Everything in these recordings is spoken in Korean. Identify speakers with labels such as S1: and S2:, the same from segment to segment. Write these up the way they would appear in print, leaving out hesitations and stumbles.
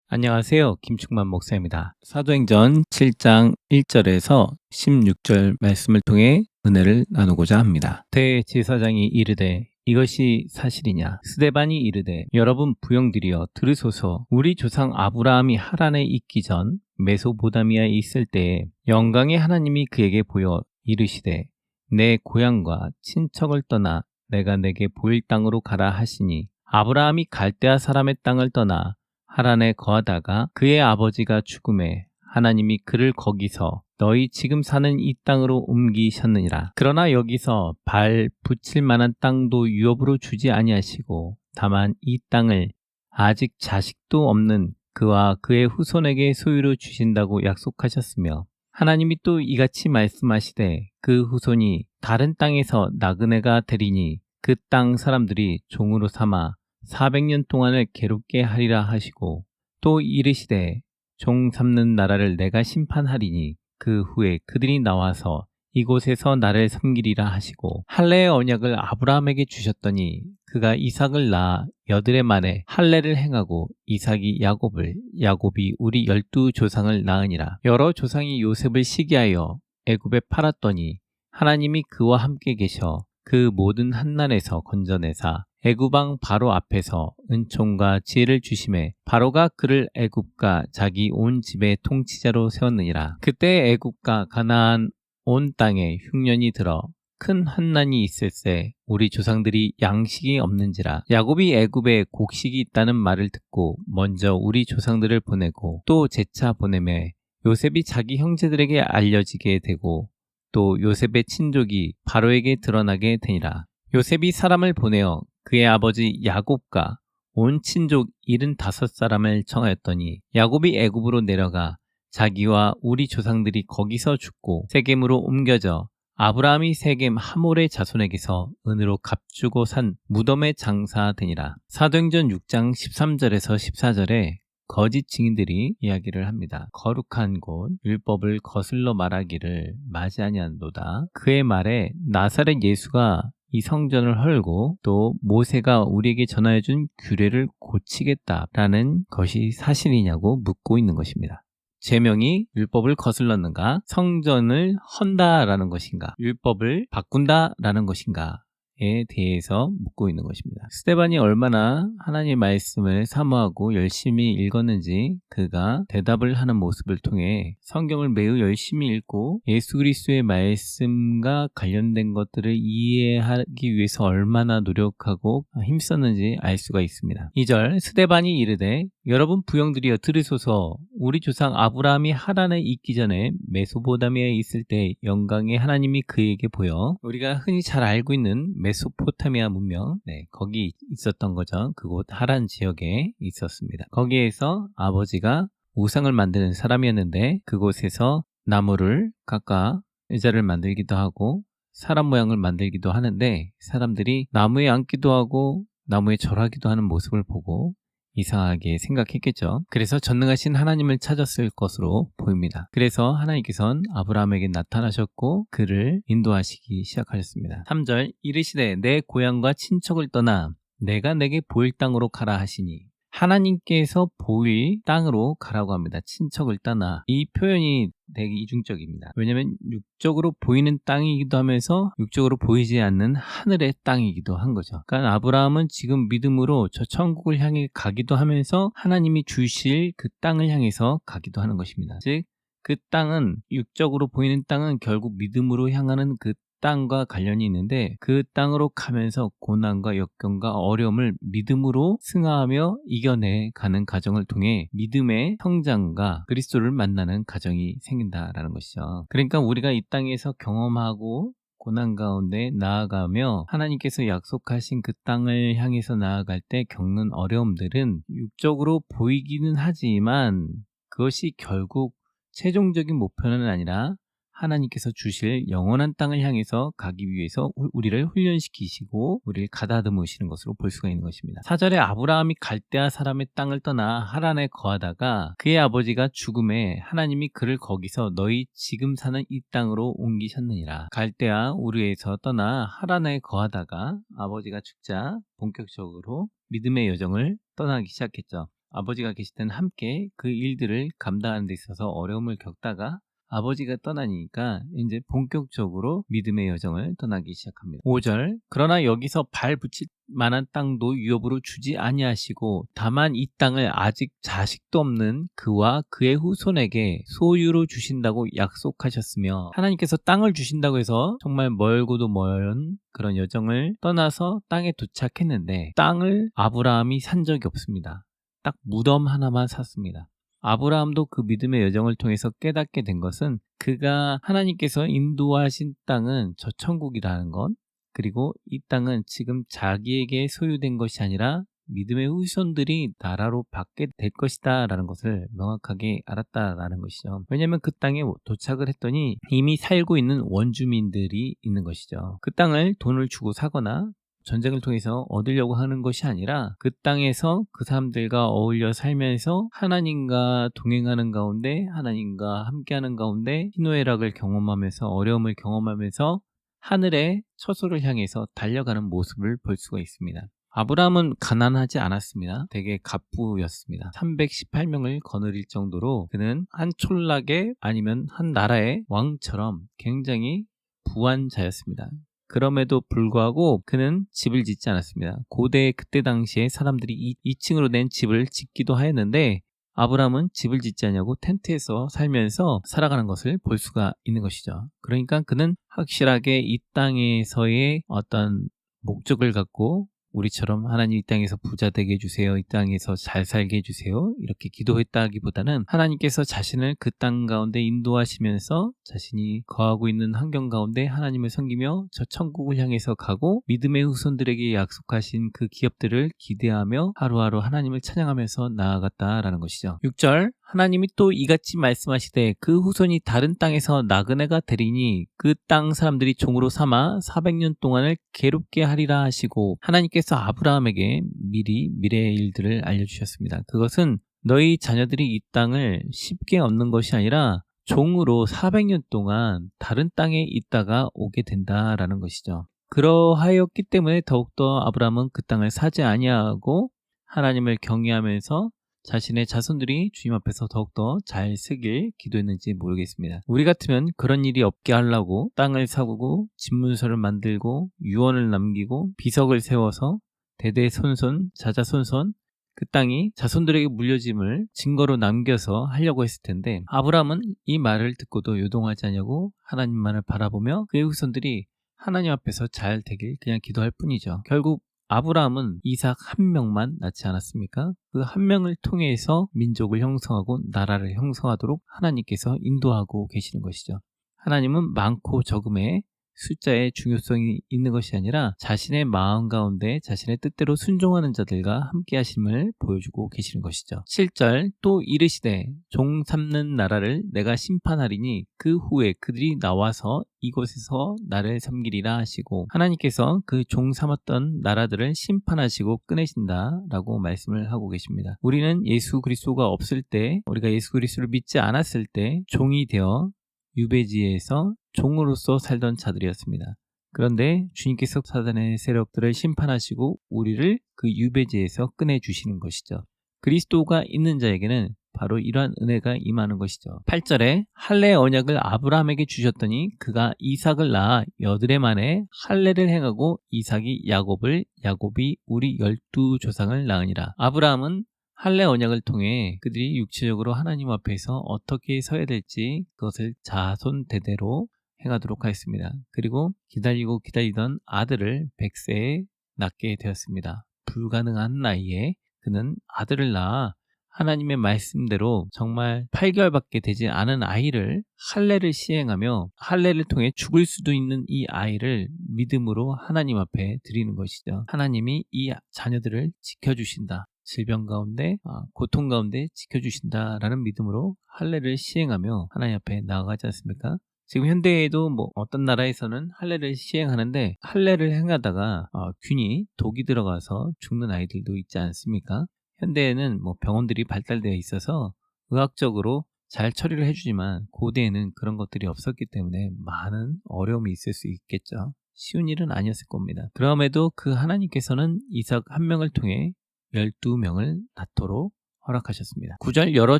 S1: 안녕하세요. 김충만 목사입니다. 사도행전 7장 1절에서 16절 말씀을 통해 은혜를 나누고자 합니다. 대제사장이 이르되 이것이 사실이냐? 스데반이 이르되 여러분 부형들이여 들으소서. 우리 조상 아브라함이 하란에 있기 전 메소포타미아에 있을 때에 영광의 하나님이 그에게 보여 이르시되 내 고향과 친척을 떠나 내가 내게 보일 땅으로 가라 하시니 아브라함이 갈대아 사람의 땅을 떠나 하란에 거하다가 그의 아버지가 죽음에 하나님이 그를 거기서 너희 지금 사는 이 땅으로 옮기셨느니라. 그러나 여기서 발 붙일 만한 땅도 유업으로 주지 아니하시고 다만 이 땅을 아직 자식도 없는 그와 그의 후손에게 소유로 주신다고 약속하셨으며 하나님이 또 이같이 말씀하시되 그 후손이 다른 땅에서 나그네가 되리니 그 땅 사람들이 종으로 삼아 400년 동안을 괴롭게 하리라 하시고 또 이르시되 종 삼는 나라를 내가 심판하리니 그 후에 그들이 나와서 이곳에서 나를 섬기리라 하시고 할례의 언약을 아브라함에게 주셨더니 그가 이삭을 낳아 여드레 말에 할례를 행하고 이삭이 야곱을 야곱이 우리 12조상을 낳으니라. 여러 조상이 요셉을 시기하여 애굽에 팔았더니 하나님이 그와 함께 계셔 그 모든 한난에서 건져내사 애굽왕 바로 앞에서 은총과 지혜를 주심에 바로가 그를 애굽과 자기 온 집의 통치자로 세웠느니라. 그때 애굽과 가나안 온 땅에 흉년이 들어 큰 환난이 있을세 우리 조상들이 양식이 없는지라. 야곱이 애굽에 곡식이 있다는 말을 듣고 먼저 우리 조상들을 보내고 또 재차 보내매 요셉이 자기 형제들에게 알려지게 되고 또 요셉의 친족이 바로에게 드러나게 되니라. 요셉이 사람을 보내어 그의 아버지 야곱과 온 친족 75사람을 청하였더니 야곱이 애굽으로 내려가 자기와 우리 조상들이 거기서 죽고 세겜으로 옮겨져 아브라함이 세겜 하몰의 자손에게서 은으로 값주고 산 무덤에 장사되니라. 사도행전 6장 13절에서 14절에 거짓 증인들이 이야기를 합니다. 거룩한 곳 율법을 거슬러 말하기를 마지 아니하노다. 그의 말에 나사렛 예수가 이 성전을 헐고 또 모세가 우리에게 전하여준 규례를 고치겠다라는 것이 사실이냐고 묻고 있는 것입니다. 제명이 율법을 거슬렀는가? 성전을 헌다라는 것인가? 율법을 바꾼다라는 것인가? 에 대해서 묻고 있는 것입니다. 스데반이 얼마나 하나님의 말씀을 사모하고 열심히 읽었는지 그가 대답을 하는 모습을 통해 성경을 매우 열심히 읽고 예수 그리스도의 말씀과 관련된 것들을 이해하기 위해서 얼마나 노력하고 힘썼는지 알 수가 있습니다. 2절 스데반이 이르되 여러분 부형들이여 들으소서. 우리 조상 아브라함이 하란에 있기 전에 메소포타미아에 있을 때 영광의 하나님이 그에게 보여 우리가 흔히 잘 알고 있는 메소포타미아 문명, 거기 있었던 거죠. 그곳 하란 지역에 있었습니다. 거기에서 아버지가 우상을 만드는 사람이었는데 그곳에서 나무를 깎아 의자를 만들기도 하고 사람 모양을 만들기도 하는데 사람들이 나무에 앉기도 하고 나무에 절하기도 하는 모습을 보고 이상하게 생각했겠죠. 그래서 전능하신 하나님을 찾았을 것으로 보입니다. 그래서 하나님께서는 아브라함에게 나타나셨고 그를 인도하시기 시작하셨습니다. 3절 이르시되 내 고향과 친척을 떠나 내가 내게 보일 땅으로 가라 하시니 하나님께서 보일 땅으로 가라고 합니다. 친척을 떠나. 이 표현이 되게 이중적입니다. 왜냐하면 육적으로 보이는 땅이기도 하면서 육적으로 보이지 않는 하늘의 땅이기도 한 거죠. 그러니까 아브라함은 지금 믿음으로 저 천국을 향해 가기도 하면서 하나님이 주실 그 땅을 향해서 가기도 하는 것입니다. 즉, 그 땅은 육적으로 보이는 땅은 결국 믿음으로 향하는 그 땅과 관련이 있는데 그 땅으로 가면서 고난과 역경과 어려움을 믿음으로 승하하며 이겨내 가는 과정을 통해 믿음의 성장과 그리스도를 만나는 과정이 생긴다라는 것이죠. 그러니까 우리가 이 땅에서 경험하고 고난 가운데 나아가며 하나님께서 약속하신 그 땅을 향해서 나아갈 때 겪는 어려움들은 육적으로 보이기는 하지만 그것이 결국 최종적인 목표는 아니라 하나님께서 주실 영원한 땅을 향해서 가기 위해서 우리를 훈련시키시고 우리를 가다듬으시는 것으로 볼 수가 있는 것입니다. 4절에 아브라함이 갈대아 사람의 땅을 떠나 하란에 거하다가 그의 아버지가 죽음에 하나님이 그를 거기서 너희 지금 사는 이 땅으로 옮기셨느니라. 갈대아 우르에서 떠나 하란에 거하다가 아버지가 죽자 본격적으로 믿음의 여정을 떠나기 시작했죠. 아버지가 계실 때는 함께 그 일들을 감당하는 데 있어서 어려움을 겪다가 아버지가 떠나니까 이제 본격적으로 믿음의 여정을 떠나기 시작합니다. 5절 그러나 여기서 발 붙일 만한 땅도 유업으로 주지 아니하시고 다만 이 땅을 아직 자식도 없는 그와 그의 후손에게 소유로 주신다고 약속하셨으며 하나님께서 땅을 주신다고 해서 정말 멀고도 먼 그런 여정을 떠나서 땅에 도착했는데 땅을 아브라함이 산 적이 없습니다. 딱 무덤 하나만 샀습니다. 아브라함도 그 믿음의 여정을 통해서 깨닫게 된 것은 그가 하나님께서 인도하신 땅은 저 천국이라는 것, 그리고 이 땅은 지금 자기에게 소유된 것이 아니라 믿음의 후손들이 나라로 받게 될 것이다 라는 것을 명확하게 알았다라는 것이죠. 왜냐하면 그 땅에 도착을 했더니 이미 살고 있는 원주민들이 있는 것이죠. 그 땅을 돈을 주고 사거나 전쟁을 통해서 얻으려고 하는 것이 아니라 그 땅에서 그 사람들과 어울려 살면서 하나님과 동행하는 가운데 하나님과 함께하는 가운데 희노애락을 경험하면서 어려움을 경험하면서 하늘의 처소를 향해서 달려가는 모습을 볼 수가 있습니다. 아브라함은 가난하지 않았습니다. 되게 갑부였습니다. 318명을 거느릴 정도로 그는 한 촌락의 아니면 한 나라의 왕처럼 굉장히 부한자였습니다. 그럼에도 불구하고 그는 집을 짓지 않았습니다. 고대 그때 당시에 사람들이 2층으로 된 집을 짓기도 하였는데 아브라함은 집을 짓지 않냐고 텐트에서 살면서 살아가는 것을 볼 수가 있는 것이죠. 그러니까 그는 확실하게 이 땅에서의 어떤 목적을 갖고 우리처럼 하나님 이 땅에서 부자 되게 해주세요. 이 땅에서 잘 살게 해주세요. 이렇게 기도했다기보다는 하나님께서 자신을 그 땅 가운데 인도하시면서 자신이 거하고 있는 환경 가운데 하나님을 섬기며 저 천국을 향해서 가고 믿음의 후손들에게 약속하신 그 기업들을 기대하며 하루하루 하나님을 찬양하면서 나아갔다라는 것이죠. 6절 하나님이 또 이같이 말씀하시되 그 후손이 다른 땅에서 나그네가 되리니 그 땅 사람들이 종으로 삼아 400년 동안을 괴롭게 하리라 하시고 하나님께서 아브라함에게 미리 미래의 일들을 알려주셨습니다. 그것은 너희 자녀들이 이 땅을 쉽게 얻는 것이 아니라 종으로 400년 동안 다른 땅에 있다가 오게 된다라는 것이죠. 그러하였기 때문에 더욱더 아브라함은 그 땅을 사지 아니하고 하나님을 경외하면서 자신의 자손들이 주님 앞에서 더욱더 잘 쓰길 기도했는지 모르겠습니다. 우리 같으면 그런 일이 없게 하려고 땅을 사고 집문서를 만들고 유언을 남기고 비석을 세워서 대대손손 자자손손 그 땅이 자손들에게 물려짐을 증거로 남겨서 하려고 했을 텐데 아브라함은 이 말을 듣고도 요동하지 않냐고 하나님만을 바라보며 그의 후손들이 하나님 앞에서 잘 되길 그냥 기도할 뿐이죠. 결국 아브라함은 이삭 한 명만 낳지 않았습니까? 그 한 명을 통해서 민족을 형성하고 나라를 형성하도록 하나님께서 인도하고 계시는 것이죠. 하나님은 많고 적음의 숫자의 중요성이 있는 것이 아니라 자신의 마음 가운데 자신의 뜻대로 순종하는 자들과 함께 하심을 보여주고 계시는 것이죠. 7절 또 이르시되 종 삼는 나라를 내가 심판하리니 그 후에 그들이 나와서 이곳에서 나를 섬기리라 하시고 하나님께서 그 종 삼았던 나라들을 심판하시고 끊으신다 라고 말씀을 하고 계십니다. 우리는 예수 그리스도가 없을 때 우리가 예수 그리스도를 믿지 않았을 때 종이 되어 유배지에서 종으로서 살던 자들이었습니다. 그런데 주님께서 사단의 세력들을 심판하시고 우리를 그 유배지에서 꺼내주시는 것이죠. 그리스도가 있는 자에게는 바로 이러한 은혜가 임하는 것이죠. 8절에 할례 언약을 아브라함에게 주셨더니 그가 이삭을 낳아 여드레 만에 할례를 행하고 이삭이 야곱을 야곱이 우리 12조상을 낳으니라. 아브라함은 할례 언약을 통해 그들이 육체적으로 하나님 앞에서 어떻게 서야 될지 그것을 자손 대대로 행하도록 하였습니다. 그리고 기다리고 기다리던 아들을 100세에 낳게 되었습니다. 불가능한 나이에 그는 아들을 낳아 하나님의 말씀대로 정말 8개월밖에 되지 않은 아이를 할례를 시행하며 할례를 통해 죽을 수도 있는 이 아이를 믿음으로 하나님 앞에 드리는 것이죠. 하나님이 이 자녀들을 지켜주신다. 질병 가운데 고통 가운데 지켜주신다라는 믿음으로 할례를 시행하며 하나님 앞에 나아가지 않습니까? 지금 현대에도 어떤 나라에서는 할례를 시행하는데 할례를 행하다가 균이 독이 들어가서 죽는 아이들도 있지 않습니까? 현대에는 병원들이 발달되어 있어서 의학적으로 잘 처리를 해주지만 고대에는 그런 것들이 없었기 때문에 많은 어려움이 있을 수 있겠죠. 쉬운 일은 아니었을 겁니다. 그럼에도 그 하나님께서는 이삭 한 명을 통해 12명을 낳도록 허락하셨습니다. 9절 여러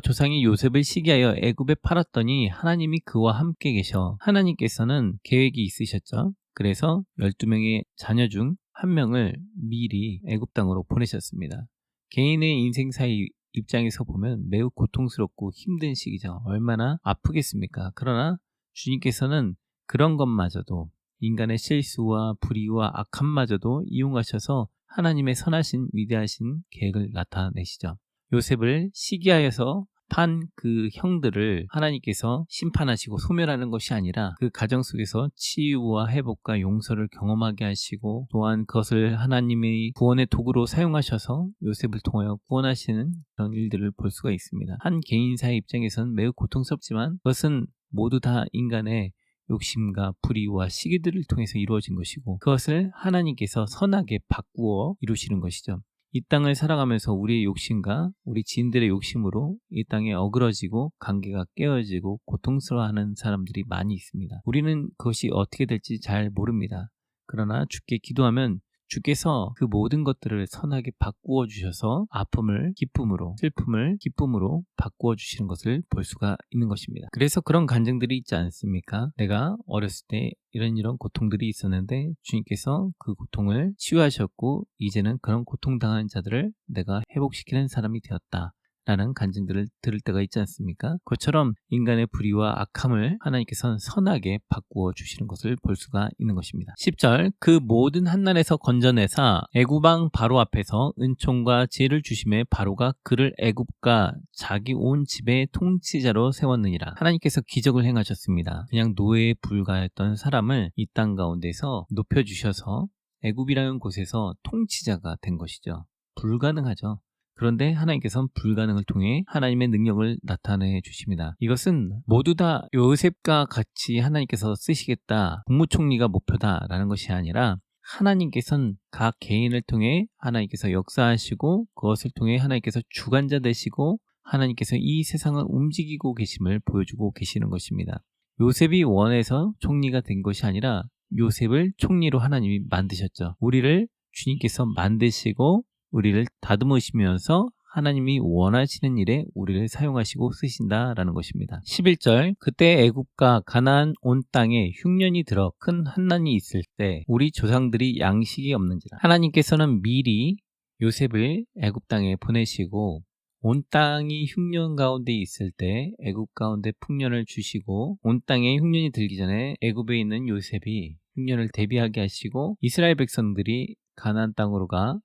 S1: 조상이 요셉을 시기하여 애굽에 팔았더니 하나님이 그와 함께 계셔. 하나님께서는 계획이 있으셨죠. 그래서 12명의 자녀 중 한 명을 미리 애굽 땅으로 보내셨습니다. 개인의 인생 사이 입장에서 보면 매우 고통스럽고 힘든 시기죠. 얼마나 아프겠습니까? 그러나 주님께서는 그런 것마저도 인간의 실수와 불의와 악함마저도 이용하셔서 하나님의 선하신 위대하신 계획을 나타내시죠. 요셉을 시기하여서 판 그 형들을 하나님께서 심판하시고 소멸하는 것이 아니라 그 가정 속에서 치유와 회복과 용서를 경험하게 하시고 또한 그것을 하나님의 구원의 도구로 사용하셔서 요셉을 통하여 구원하시는 그런 일들을 볼 수가 있습니다. 한 개인사의 입장에서는 매우 고통스럽지만 그것은 모두 다 인간의 욕심과 불의와 시기들을 통해서 이루어진 것이고 그것을 하나님께서 선하게 바꾸어 이루시는 것이죠. 이 땅을 살아가면서 우리의 욕심과 우리 지인들의 욕심으로 이 땅에 어그러지고 관계가 깨어지고 고통스러워하는 사람들이 많이 있습니다. 우리는 그것이 어떻게 될지 잘 모릅니다. 그러나 주께 기도하면 주께서 그 모든 것들을 선하게 바꾸어 주셔서 아픔을 기쁨으로, 슬픔을 기쁨으로 바꾸어 주시는 것을 볼 수가 있는 것입니다. 그래서 그런 간증들이 있지 않습니까? 내가 어렸을 때 이런 고통들이 있었는데 주님께서 그 고통을 치유하셨고 이제는 그런 고통당한 자들을 내가 회복시키는 사람이 되었다. 라는 간증들을 들을 때가 있지 않습니까? 그것처럼 인간의 불의와 악함을 하나님께서는 선하게 바꾸어 주시는 것을 볼 수가 있는 것입니다. 10절 그 모든 한난에서 건져내사 애굽왕 바로 앞에서 은총과 지혜를 주심에 바로가 그를 애굽과 자기 온 집의 통치자로 세웠느니라. 하나님께서 기적을 행하셨습니다. 그냥 노예에 불과했던 사람을 이 땅 가운데서 높여주셔서 애굽이라는 곳에서 통치자가 된 것이죠. 불가능하죠. 그런데 하나님께서는 불가능을 통해 하나님의 능력을 나타내 주십니다. 이것은 모두 다 요셉과 같이 하나님께서 쓰시겠다, 국무총리가 목표다라는 것이 아니라 하나님께서는 각 개인을 통해 하나님께서 역사하시고 그것을 통해 하나님께서 주관자 되시고 하나님께서 이 세상을 움직이고 계심을 보여주고 계시는 것입니다. 요셉이 원해서 총리가 된 것이 아니라 요셉을 총리로 하나님이 만드셨죠. 우리를 주님께서 만드시고 우리를 다듬으시면서 하나님이 원하시는 일에 우리를 사용하시고 쓰신다라는 것입니다. 11절 그때 애굽과 가나안 온 땅에 흉년이 들어 큰 환난이 있을 때 우리 조상들이 양식이 없는지라. 하나님께서는 미리 요셉을 애굽 땅에 보내시고 온 땅이 흉년 가운데 있을 때 애굽 가운데 풍년을 주시고 온 땅에 흉년이 들기 전에 애굽에 있는 요셉이 흉년을 대비하게 하시고 이스라엘 백성들이 가나안 땅으로 가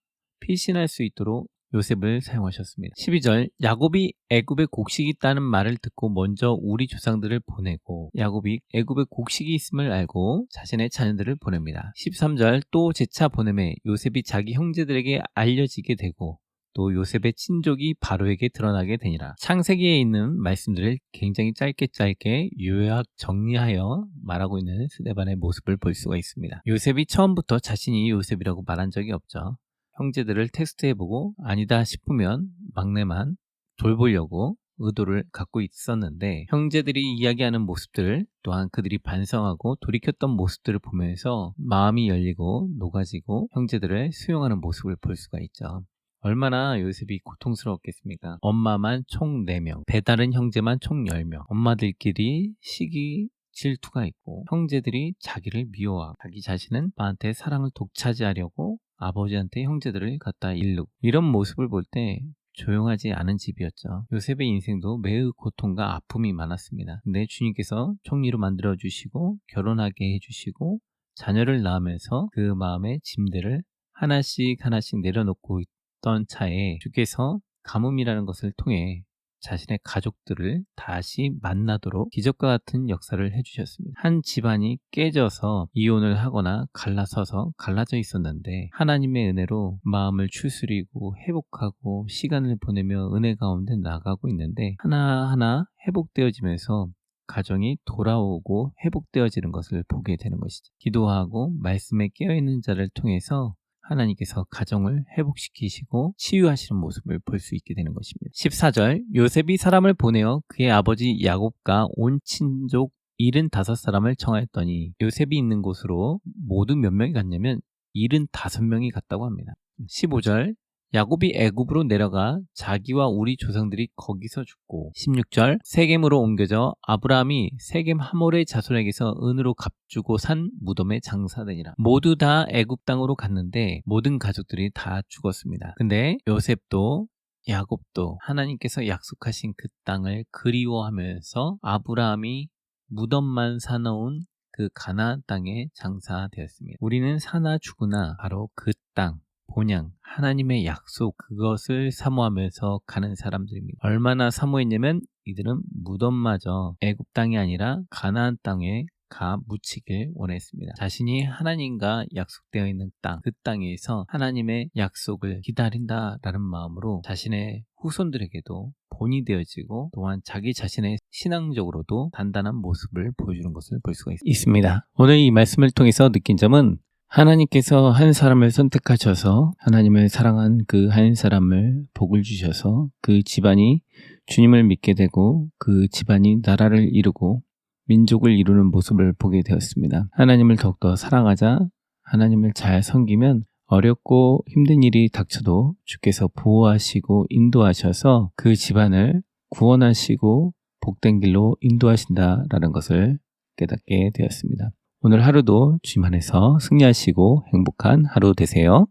S1: 피신할 수 있도록 요셉을 사용하셨습니다. 12절 야곱이 애굽에 곡식이 있다는 말을 듣고 먼저 우리 조상들을 보내고 야곱이 애굽에 곡식이 있음을 알고 자신의 자녀들을 보냅니다. 13절 또 재차 보내매 요셉이 자기 형제들에게 알려지게 되고 또 요셉의 친족이 바로에게 드러나게 되니라. 창세기에 있는 말씀들을 굉장히 짧게 요약 정리하여 말하고 있는 스데반의 모습을 볼 수가 있습니다. 요셉이 처음부터 자신이 요셉이라고 말한 적이 없죠. 형제들을 테스트해보고 아니다 싶으면 막내만 돌보려고 의도를 갖고 있었는데 형제들이 이야기하는 모습들 또한 그들이 반성하고 돌이켰던 모습들을 보면서 마음이 열리고 녹아지고 형제들을 수용하는 모습을 볼 수가 있죠. 얼마나 요셉이 고통스러웠겠습니까? 엄마만 총 4명, 배다른 형제만 총 10명, 엄마들끼리 시기 질투가 있고 형제들이 자기를 미워하고 자기 자신은 아빠한테 사랑을 독차지하려고 아버지한테 형제들을 갖다 일르고 이런 모습을 볼 때 조용하지 않은 집이었죠. 요셉의 인생도 매우 고통과 아픔이 많았습니다. 근데 주님께서 총리로 만들어주시고 결혼하게 해주시고 자녀를 낳으면서 그 마음의 짐들을 하나씩 내려놓고 있던 차에 주께서 가뭄이라는 것을 통해 자신의 가족들을 다시 만나도록 기적과 같은 역사를 해주셨습니다. 한 집안이 깨져서 이혼을 하거나 갈라져 있었는데 하나님의 은혜로 마음을 추스리고 회복하고 시간을 보내며 은혜 가운데 나가고 있는데 하나하나 회복되어지면서 가정이 돌아오고 회복되어지는 것을 보게 되는 것이죠. 기도하고 말씀에 깨어있는 자를 통해서 하나님께서 가정을 회복시키시고 치유하시는 모습을 볼 수 있게 되는 것입니다. 14절 요셉이 사람을 보내어 그의 아버지 야곱과 온 친족 75사람을 청하였더니 요셉이 있는 곳으로 모두 몇 명이 갔냐면 75명이 갔다고 합니다. 15절 야곱이 애굽으로 내려가 자기와 우리 조상들이 거기서 죽고 16절 세겜으로 옮겨져 아브라함이 세겜 하몰의 자손에게서 은으로 값주고 산 무덤에 장사되니라. 모두 다 애굽 땅으로 갔는데 모든 가족들이 다 죽었습니다. 근데 요셉도 야곱도 하나님께서 약속하신 그 땅을 그리워하면서 아브라함이 무덤만 사놓은 그 가나안 땅에 장사되었습니다. 우리는 사나 죽으나 바로 그 땅, 본향, 하나님의 약속 그것을 사모하면서 가는 사람들입니다. 얼마나 사모했냐면 이들은 무덤마저 애굽 땅이 아니라 가나안 땅에 가 묻히길 원했습니다. 자신이 하나님과 약속되어 있는 땅, 그 땅에서 하나님의 약속을 기다린다라는 마음으로 자신의 후손들에게도 본이 되어지고 또한 자기 자신의 신앙적으로도 단단한 모습을 보여주는 것을 볼 수가 있습니다. 오늘 이 말씀을 통해서 느낀 점은 하나님께서 한 사람을 선택하셔서 하나님을 사랑한 그 한 사람을 복을 주셔서 그 집안이 주님을 믿게 되고 그 집안이 나라를 이루고 민족을 이루는 모습을 보게 되었습니다. 하나님을 더욱더 사랑하자 하나님을 잘 섬기면 어렵고 힘든 일이 닥쳐도 주께서 보호하시고 인도하셔서 그 집안을 구원하시고 복된 길로 인도하신다라는 것을 깨닫게 되었습니다. 오늘 하루도 주님 안에서 승리하시고 행복한 하루 되세요.